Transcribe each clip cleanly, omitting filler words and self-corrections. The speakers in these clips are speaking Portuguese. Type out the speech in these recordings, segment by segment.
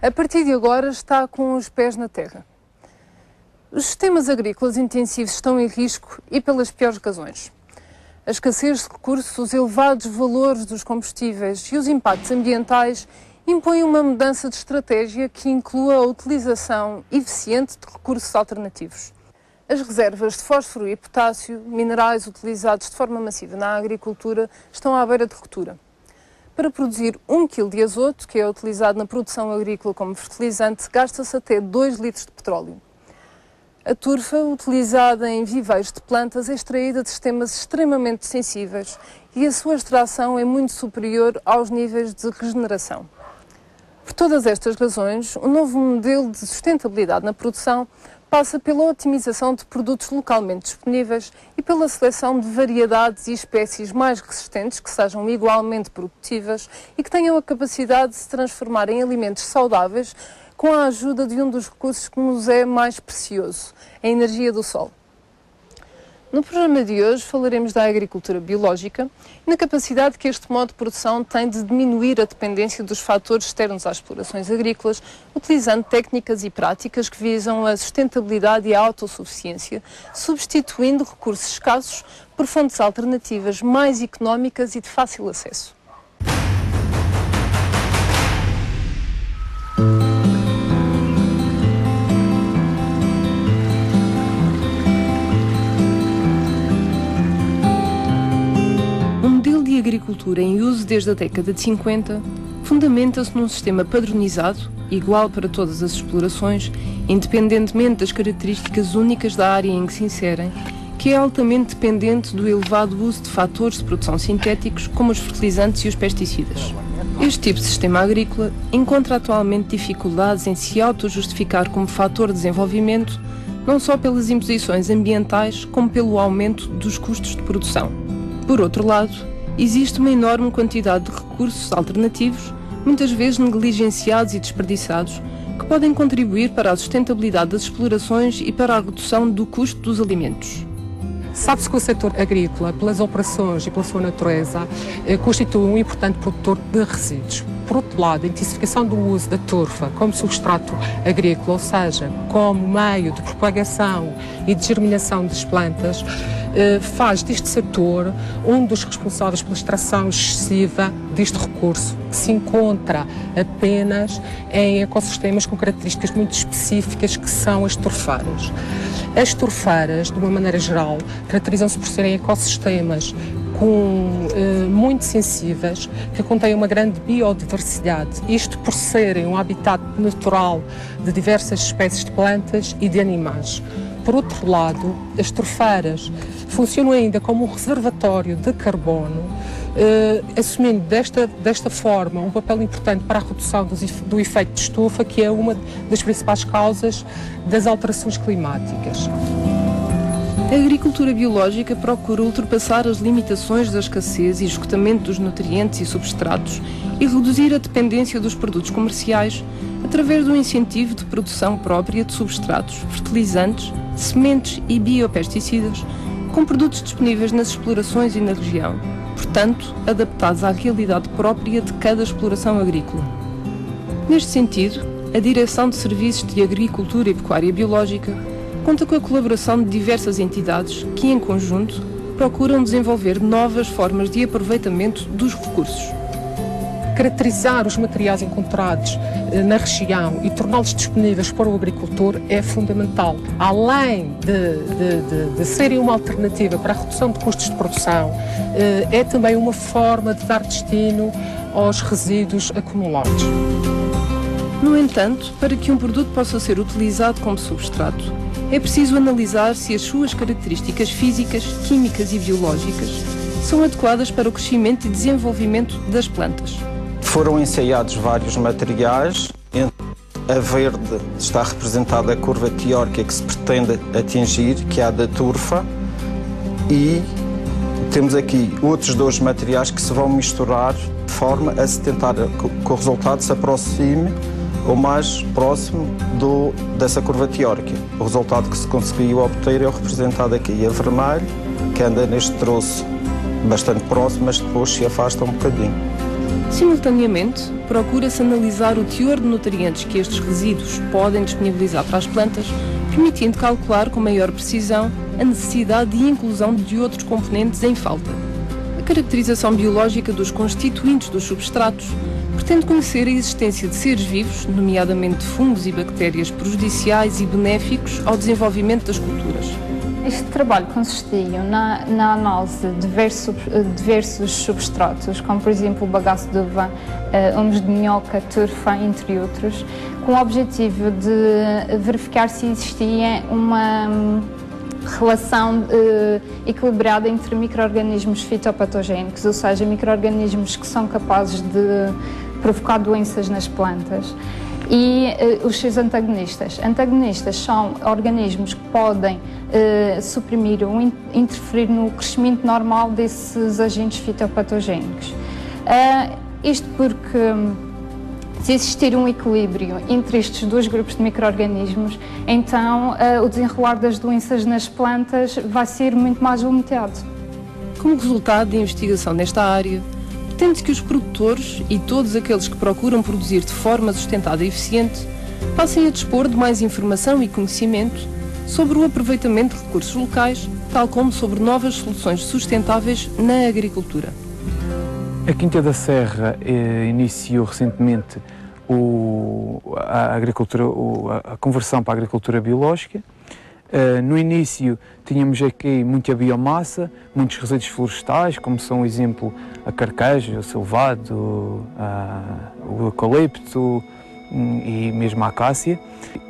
a partir de agora está com os pés na terra. Os sistemas agrícolas intensivos estão em risco e pelas piores razões. A escassez de recursos, os elevados valores dos combustíveis e os impactos ambientais impõem uma mudança de estratégia que inclua a utilização eficiente de recursos alternativos. As reservas de fósforo e potássio, minerais utilizados de forma massiva na agricultura, estão à beira de ruptura. Para produzir 1 kg de azoto, que é utilizado na produção agrícola como fertilizante, gasta-se até 2 litros de petróleo. A turfa, utilizada em viveiros de plantas, é extraída de sistemas extremamente sensíveis e a sua extração é muito superior aos níveis de regeneração. Por todas estas razões, o novo modelo de sustentabilidade na produção passa pela otimização de produtos localmente disponíveis e pela seleção de variedades e espécies mais resistentes que sejam igualmente produtivas e que tenham a capacidade de se transformar em alimentos saudáveis com a ajuda de um dos recursos que nos é mais precioso, a energia do sol. No programa de hoje falaremos da agricultura biológica e na capacidade que este modo de produção tem de diminuir a dependência dos fatores externos às explorações agrícolas, utilizando técnicas e práticas que visam a sustentabilidade e a autossuficiência, substituindo recursos escassos por fontes alternativas mais económicas e de fácil acesso. A agricultura em uso desde a década de 50 fundamenta-se num sistema padronizado, igual para todas as explorações, independentemente das características únicas da área em que se inserem, que é altamente dependente do elevado uso de fatores de produção sintéticos, como os fertilizantes e os pesticidas. Este tipo de sistema agrícola encontra atualmente dificuldades em se auto-justificar como fator de desenvolvimento, não só pelas imposições ambientais, como pelo aumento dos custos de produção. Por outro lado, existe uma enorme quantidade de recursos alternativos, muitas vezes negligenciados e desperdiçados, que podem contribuir para a sustentabilidade das explorações e para a redução do custo dos alimentos. Sabe-se que o setor agrícola, pelas operações e pela sua natureza, constitui um importante produtor de resíduos. Por outro lado, a intensificação do uso da turfa como substrato agrícola, ou seja, como meio de propagação e de germinação das plantas, faz deste setor um dos responsáveis pela extração excessiva deste recurso, que se encontra apenas em ecossistemas com características muito específicas, que são as turfeiras. As turfeiras, de uma maneira geral, caracterizam-se por serem ecossistemas muito sensíveis, que contêm uma grande biodiversidade, isto por serem um habitat natural de diversas espécies de plantas e de animais. Por outro lado, as turfeiras funcionam ainda como um reservatório de carbono, assumindo desta forma um papel importante para a redução do efeito de estufa, que é uma das principais causas das alterações climáticas. A agricultura biológica procura ultrapassar as limitações da escassez e esgotamento dos nutrientes e substratos e reduzir a dependência dos produtos comerciais através do incentivo de produção própria de substratos, fertilizantes, sementes e biopesticidas, com produtos disponíveis nas explorações e na região, portanto, adaptados à realidade própria de cada exploração agrícola. Neste sentido, a Direção de Serviços de Agricultura e Pecuária Biológica conta com a colaboração de diversas entidades que, em conjunto, procuram desenvolver novas formas de aproveitamento dos recursos. Caracterizar os materiais encontrados na região e torná-los disponíveis para o agricultor é fundamental. Além de serem uma alternativa para a redução de custos de produção, é também uma forma de dar destino aos resíduos acumulados. No entanto, para que um produto possa ser utilizado como substrato, é preciso analisar se as suas características físicas, químicas e biológicas são adequadas para o crescimento e desenvolvimento das plantas. Foram ensaiados vários materiais. A verde está representada a curva teórica que se pretende atingir, que é a da turfa, e temos aqui outros dois materiais que se vão misturar de forma a se tentar que o resultado se aproxime ou mais próximo dessa curva teórica. O resultado que se conseguiu obter é o representado aqui, a vermelho, que anda neste troço bastante próximo, mas depois se afasta um bocadinho. Simultaneamente, procura-se analisar o teor de nutrientes que estes resíduos podem disponibilizar para as plantas, permitindo calcular com maior precisão a necessidade de inclusão de outros componentes em falta. A caracterização biológica dos constituintes dos substratos pretende conhecer a existência de seres vivos, nomeadamente fungos e bactérias prejudiciais e benéficos ao desenvolvimento das culturas. Este trabalho consistia na análise de diversos substratos, como por exemplo o bagaço de uva, humos de minhoca, turfa, entre outros, com o objetivo de verificar se existia uma relação equilibrada entre micro-organismos fitopatogénicos, ou seja, micro-organismos que são capazes de provocar doenças nas plantas, e os seus antagonistas. Antagonistas são organismos que podem suprimir ou interferir no crescimento normal desses agentes fitopatogénicos. Isto porque, se existir um equilíbrio entre estes dois grupos de micro-organismos, então o desenrolar das doenças nas plantas vai ser muito mais limitado. Como resultado da investigação nesta área, pretende que os produtores e todos aqueles que procuram produzir de forma sustentada e eficiente passem a dispor de mais informação e conhecimento sobre o aproveitamento de recursos locais, tal como sobre novas soluções sustentáveis na agricultura. A Quinta da Serra iniciou recentemente a conversão para a agricultura biológica. No início tínhamos aqui muita biomassa, muitos resíduos florestais, como são, por exemplo, a carqueja, o silvado, o eucalipto e mesmo a acácia.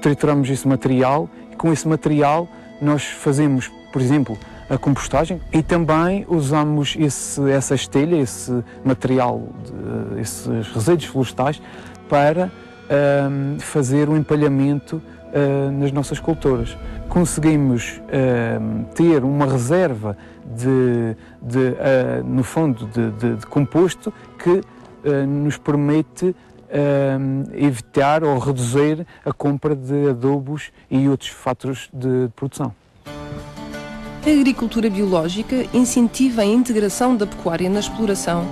Trituramos esse material e com esse material nós fazemos, por exemplo, a compostagem e também usamos essa estelha, esse material, esses resíduos florestais para fazer o empalhamento nas nossas culturas. Conseguimos ter uma reserva no fundo de composto que nos permite evitar ou reduzir a compra de adubos e outros fatores de produção. A agricultura biológica incentiva a integração da pecuária na exploração,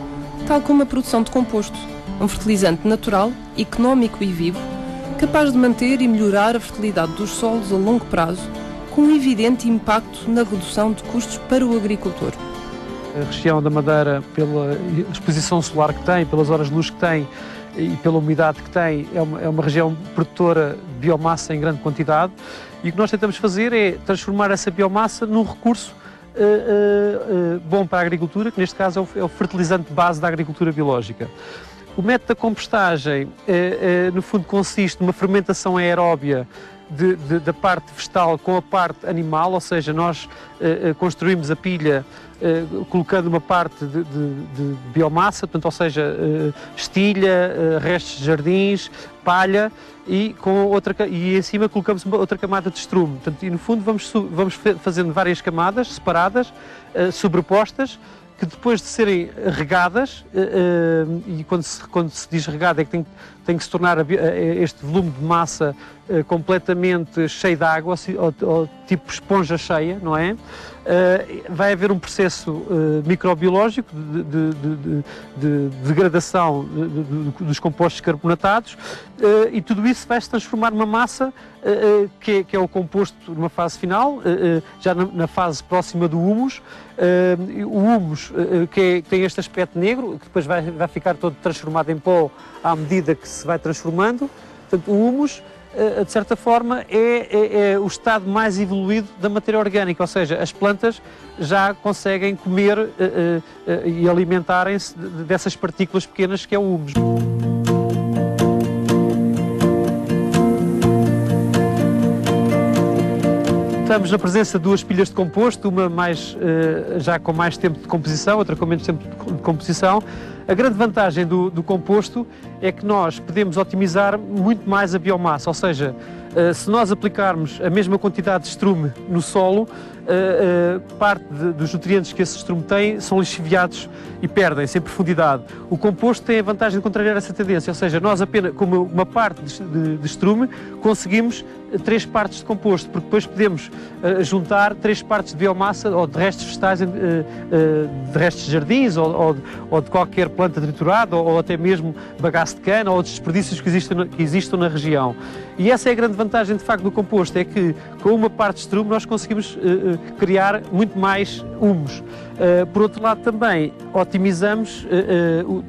tal como a produção de composto, um fertilizante natural, económico e vivo, capaz de manter e melhorar a fertilidade dos solos a longo prazo, com um evidente impacto na redução de custos para o agricultor. A região da Madeira, pela exposição solar que tem, pelas horas de luz que tem e pela umidade que tem, é uma região produtora de biomassa em grande quantidade, e o que nós tentamos fazer é transformar essa biomassa num recurso bom para a agricultura, que neste caso é o fertilizante base da agricultura biológica. O método da compostagem, no fundo, consiste numa fermentação aeróbia da parte vegetal com a parte animal, ou seja, nós construímos a pilha colocando uma parte de biomassa, portanto, ou seja, estilha, restos de jardins, palha, e em cima colocamos outra camada de estrume. Portanto, e no fundo vamos fazendo várias camadas separadas, sobrepostas, que depois de serem regadas, e quando se diz regada é que tem que se tornar este volume de massa completamente cheio de água, ou tipo esponja cheia, não é? Vai haver um processo microbiológico de degradação dos compostos carbonatados, e tudo isso vai se transformar numa massa que é o composto numa fase final, já na fase próxima do humus. O humus que tem este aspecto negro, que depois vai ficar todo transformado em pó à medida que se vai transformando. Portanto, o humus, de certa forma, é o estado mais evoluído da matéria orgânica, ou seja, as plantas já conseguem comer e alimentarem-se dessas partículas pequenas que é o humus. Estamos na presença de duas pilhas de composto, uma já com mais tempo de composição, outra com menos tempo de composição. A grande vantagem do composto é que nós podemos otimizar muito mais a biomassa, ou seja, se nós aplicarmos a mesma quantidade de estrume no solo, parte dos nutrientes que esse estrume tem são lixiviados e perdem-se em profundidade. O composto tem a vantagem de contrariar essa tendência, ou seja, nós apenas com uma parte de estrume conseguimos 3 partes de composto, porque depois podemos juntar 3 partes de biomassa ou de restos vegetais, de restos de jardins ou de qualquer planta triturada ou até mesmo bagaço de cana ou de desperdícios que existam na região. E essa é a grande vantagem de facto do composto, é que com uma parte de estrume nós conseguimos criar muito mais humus. Por outro lado também otimizamos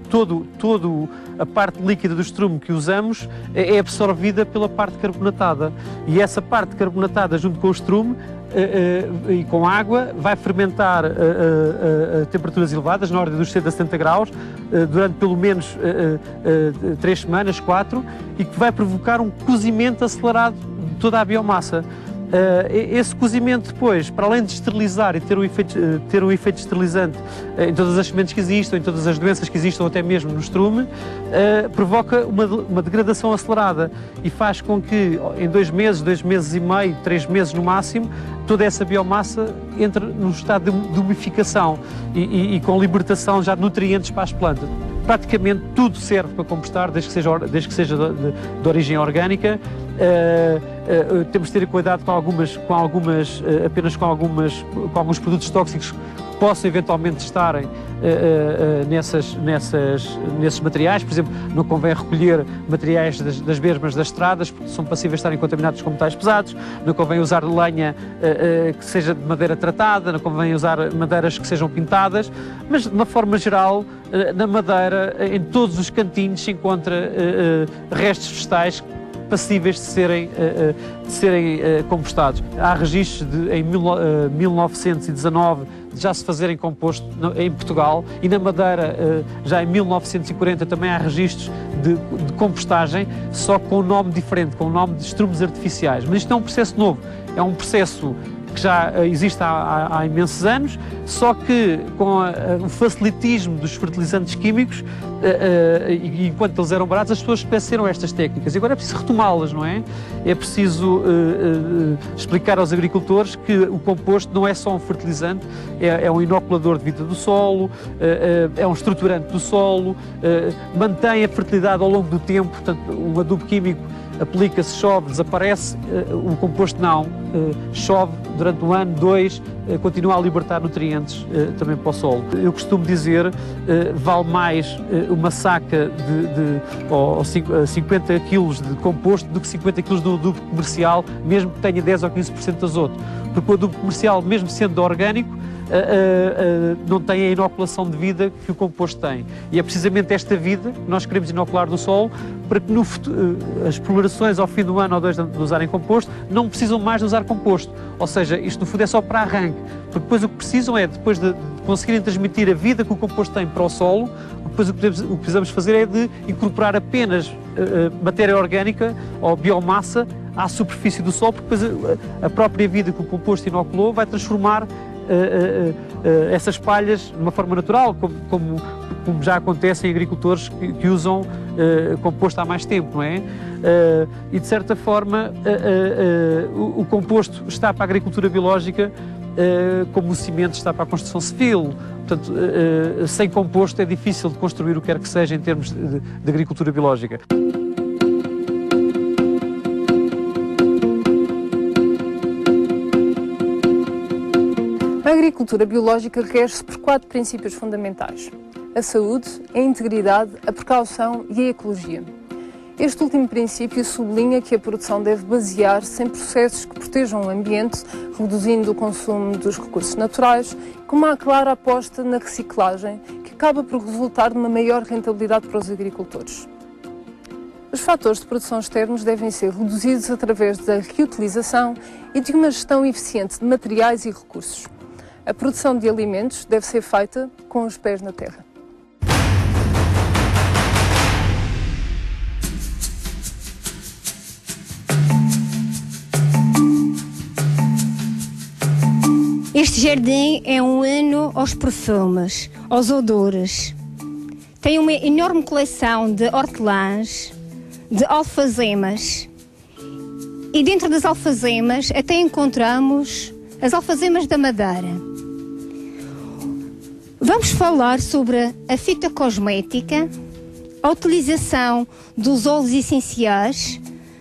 todo a parte líquida do estrume que usamos é absorvida pela parte carbonatada e essa parte carbonatada junto com o estrume e com água vai fermentar a temperaturas elevadas, na ordem dos 60 a 70 graus, durante pelo menos 3 semanas, 4, e que vai provocar um cozimento acelerado de toda a biomassa. Esse cozimento depois, para além de esterilizar e ter um efeito esterilizante em todas as sementes que existam, em todas as doenças que existam, até mesmo no estrume, provoca uma degradação acelerada e faz com que em 2 meses, 2 meses e meio, 3 meses no máximo, toda essa biomassa entre no estado de umificação e com libertação já de nutrientes para as plantas. Praticamente tudo serve para compostar, desde que seja de origem orgânica. Temos de ter cuidado com alguns produtos tóxicos que possam eventualmente estarem nesses materiais. Por exemplo, não convém recolher materiais das bermas das estradas, porque são passíveis de estarem contaminados com metais pesados. Não convém usar lenha que seja de madeira tratada, não convém usar madeiras que sejam pintadas, mas de uma forma geral, na madeira, em todos os cantinhos se encontra restos vegetais passíveis de serem compostados. Há registros em 1919 de já se fazerem composto em Portugal e na Madeira já em 1940 também há registros de compostagem, só com um nome diferente, com o nome de estrumes artificiais. Mas isto não é um processo novo, é um processo que já existe há imensos anos, só que com o facilitismo dos fertilizantes químicos, e enquanto eles eram baratos, as pessoas esqueceram estas técnicas. E agora é preciso retomá-las, não é? É preciso explicar aos agricultores que o composto não é só um fertilizante, é um inoculador de vida do solo, é um estruturante do solo, mantém a fertilidade ao longo do tempo. Portanto, um adubo químico aplica-se, chove, desaparece, o composto não, chove durante 1 ano, 2, continua a libertar nutrientes também para o solo. Eu costumo dizer, vale mais uma saca ou 50 kg de composto do que 50 kg de adubo comercial, mesmo que tenha 10 ou 15% de azoto, porque o adubo comercial, mesmo sendo orgânico, não tem a inoculação de vida que o composto tem. E é precisamente esta vida que nós queremos inocular no solo para que no futuro, as explorações ao fim do ano ou 2 de usarem composto não precisam mais de usar composto. Ou seja, isto no fundo é só para arranque, porque depois o que precisam é, depois de conseguirem transmitir a vida que o composto tem para o solo, depois o que precisamos fazer é de incorporar apenas matéria orgânica ou biomassa à superfície do solo, porque depois a própria vida que o composto inoculou vai transformar essas palhas de uma forma natural, como já acontece em agricultores que usam composto há mais tempo, não é? E de certa forma o composto está para a agricultura biológica como o cimento está para a construção civil. Portanto, sem composto é difícil de construir o que quer que seja em termos de agricultura biológica. A agricultura biológica rege-se por 4 princípios fundamentais: a saúde, a integridade, a precaução e a ecologia. Este último princípio sublinha que a produção deve basear-se em processos que protejam o ambiente, reduzindo o consumo dos recursos naturais, com uma clara aposta na reciclagem, que acaba por resultar numa maior rentabilidade para os agricultores. Os fatores de produção externos devem ser reduzidos através da reutilização e de uma gestão eficiente de materiais e recursos. A produção de alimentos deve ser feita com os pés na terra. Este jardim é um hino aos perfumes, aos odores. Tem uma enorme coleção de hortelãs, de alfazemas. E dentro das alfazemas até encontramos as alfazemas da Madeira. Vamos falar sobre a fitocosmética, a utilização dos óleos essenciais,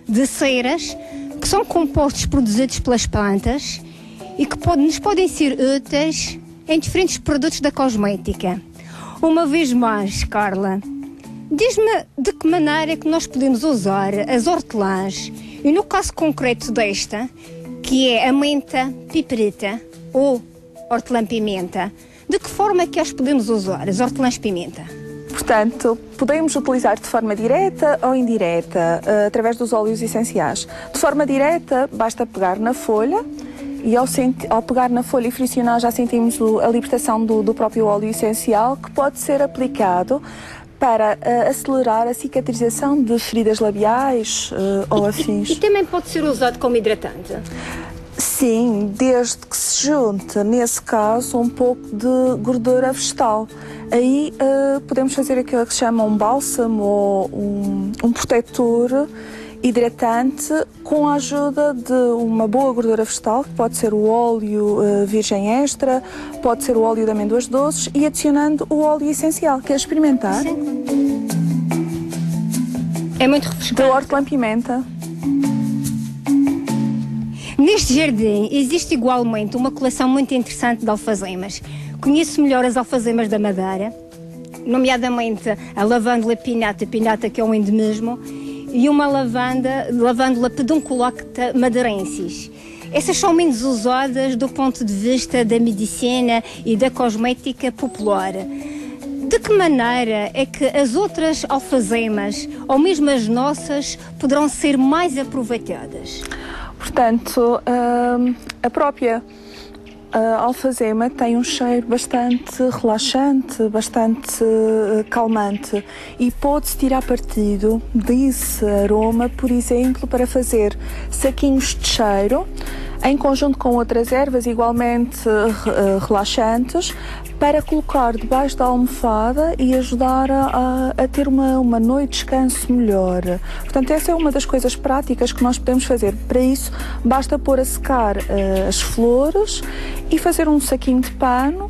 de ceras, que são compostos produzidos pelas plantas e que nos podem ser úteis em diferentes produtos da cosmética. Uma vez mais, Carla, diz-me de que maneira é que nós podemos usar as hortelãs, e no caso concreto desta, que é a menta piperita ou hortelã-pimenta, de que forma é que as podemos usar, as hortelãs-pimenta? Portanto, podemos utilizar de forma direta ou indireta, através dos óleos essenciais. De forma direta, basta pegar na folha e ao pegar na folha e friccionar já sentimos a libertação do próprio óleo essencial, que pode ser aplicado para acelerar a cicatrização de feridas labiais ou afins. E também pode ser usado como hidratante? Sim, desde que se junte, nesse caso, um pouco de gordura vegetal. Aí podemos fazer aquilo que se chama um bálsamo ou um protetor hidratante com a ajuda de uma boa gordura vegetal, que pode ser o óleo virgem extra, pode ser o óleo de amêndoas doces, e adicionando o óleo essencial. Quer experimentar? Sim. É muito refrescante. Da hortelã-pimenta. Neste jardim existe igualmente uma coleção muito interessante de alfazemas. Conheço melhor as alfazemas da Madeira, nomeadamente a lavândula pinata que é um endemismo, e uma lavândula pedunculocta madeirensis. Essas são menos usadas do ponto de vista da medicina e da cosmética popular. De que maneira é que as outras alfazemas, ou mesmo as nossas, poderão ser mais aproveitadas? Portanto, a própria alfazema tem um cheiro bastante relaxante, bastante calmante, e pode-se tirar partido desse aroma, por exemplo, para fazer saquinhos de cheiro, em conjunto com outras ervas igualmente relaxantes, para colocar debaixo da almofada e ajudar a ter uma noite de descanso melhor. Portanto, essa é uma das coisas práticas que nós podemos fazer. Para isso, basta pôr a secar as flores e fazer um saquinho de pano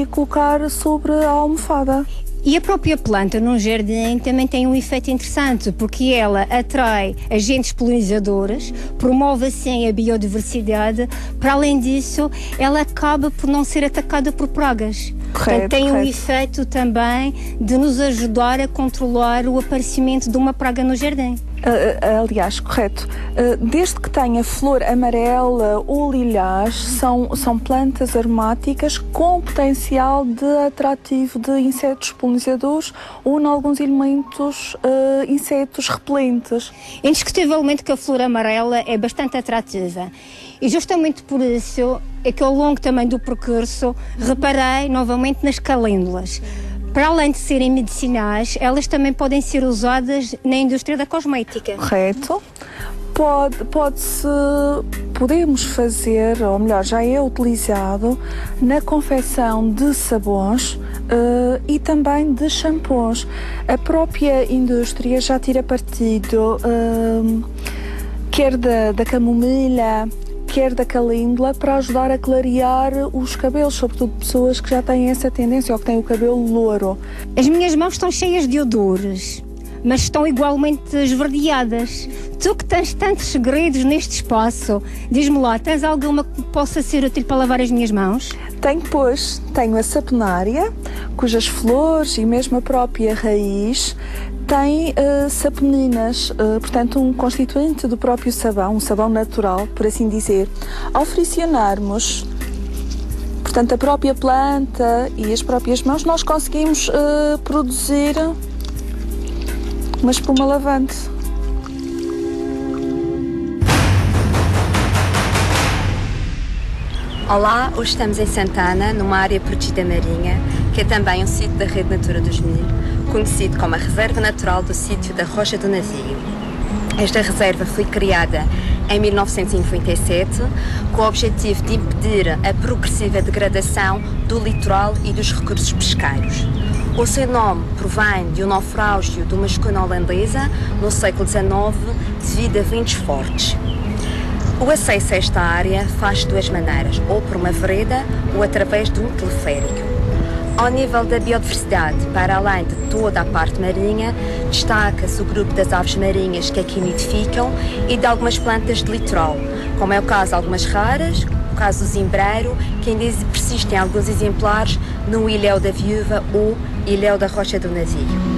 e colocar sobre a almofada. E a própria planta num jardim também tem um efeito interessante, porque ela atrai agentes polinizadores, promove assim a biodiversidade. Para além disso, ela acaba por não ser atacada por pragas. Portanto, tem um efeito também de nos ajudar a controlar o aparecimento de uma praga no jardim. Aliás, correto. Desde que tenha flor amarela ou lilás, são plantas aromáticas com potencial de atrativo de insetos polinizadores ou, em alguns elementos, insetos repelentes. Indiscutivelmente que a flor amarela é bastante atrativa. E justamente por isso é que ao longo também do percurso reparei novamente nas calêndulas. Para além de serem medicinais, elas também podem ser usadas na indústria da cosmética. Correto. Podemos fazer, ou melhor, já é utilizado na confecção de sabões e também de shampoos. A própria indústria já tira partido quer da camomilha, quer da calêndula, para ajudar a clarear os cabelos, sobretudo pessoas que já têm essa tendência ou que têm o cabelo louro. As minhas mãos estão cheias de odores, mas estão igualmente esverdeadas. Tu que tens tantos segredos neste espaço, diz-me lá, tens alguma que possa ser útil para lavar as minhas mãos? Tenho a saponária, cujas flores e mesmo a própria raiz tem saponinas, portanto um constituinte do próprio sabão, um sabão natural, por assim dizer. Ao friccionarmos, portanto, a própria planta e as próprias mãos, nós conseguimos produzir uma espuma lavante. Olá, hoje estamos em Santana, numa área protegida marinha, que é também um sítio da Rede Natura do Genil, conhecido como a Reserva Natural do Sítio da Rocha do Navio. Esta reserva foi criada em 1997 com o objetivo de impedir a progressiva degradação do litoral e dos recursos pesqueiros. O seu nome provém de um naufrágio de uma escuna holandesa no século XIX devido a ventos fortes. O acesso a esta área faz de duas maneiras, ou por uma vereda ou através de um teleférico. Ao nível da biodiversidade, para além de toda a parte marinha, destaca-se o grupo das aves marinhas que aqui nidificam e de algumas plantas de litoral, como é o caso de algumas raras, o caso do zimbreiro, que ainda persistem alguns exemplares no Ilhéu da Viúva ou Ilhéu da Rocha do Navio.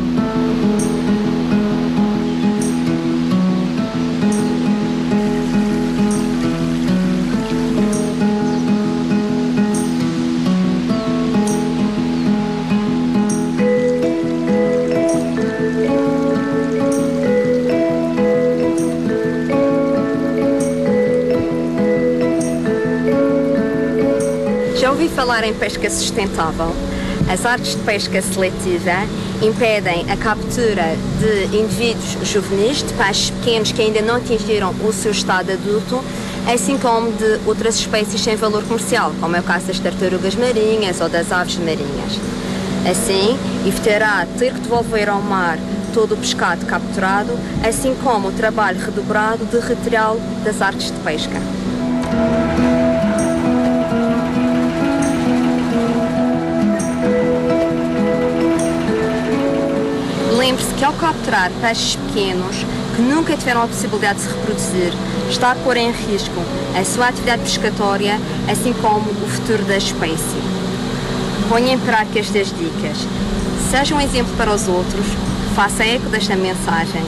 Já ouvi falar em pesca sustentável. As artes de pesca seletiva impedem a captura de indivíduos juvenis, de peixes pequenos que ainda não atingiram o seu estado adulto, assim como de outras espécies sem valor comercial, como é o caso das tartarugas marinhas ou das aves marinhas. Assim, evitará ter que devolver ao mar todo o pescado capturado, assim como o trabalho redobrado de retirá-lo das artes de pesca. Lembre-se que ao capturar peixes pequenos que nunca tiveram a possibilidade de se reproduzir, está a pôr em risco a sua atividade pescatória, assim como o futuro da espécie. Ponha em prática estas dicas. Seja um exemplo para os outros, faça eco desta mensagem.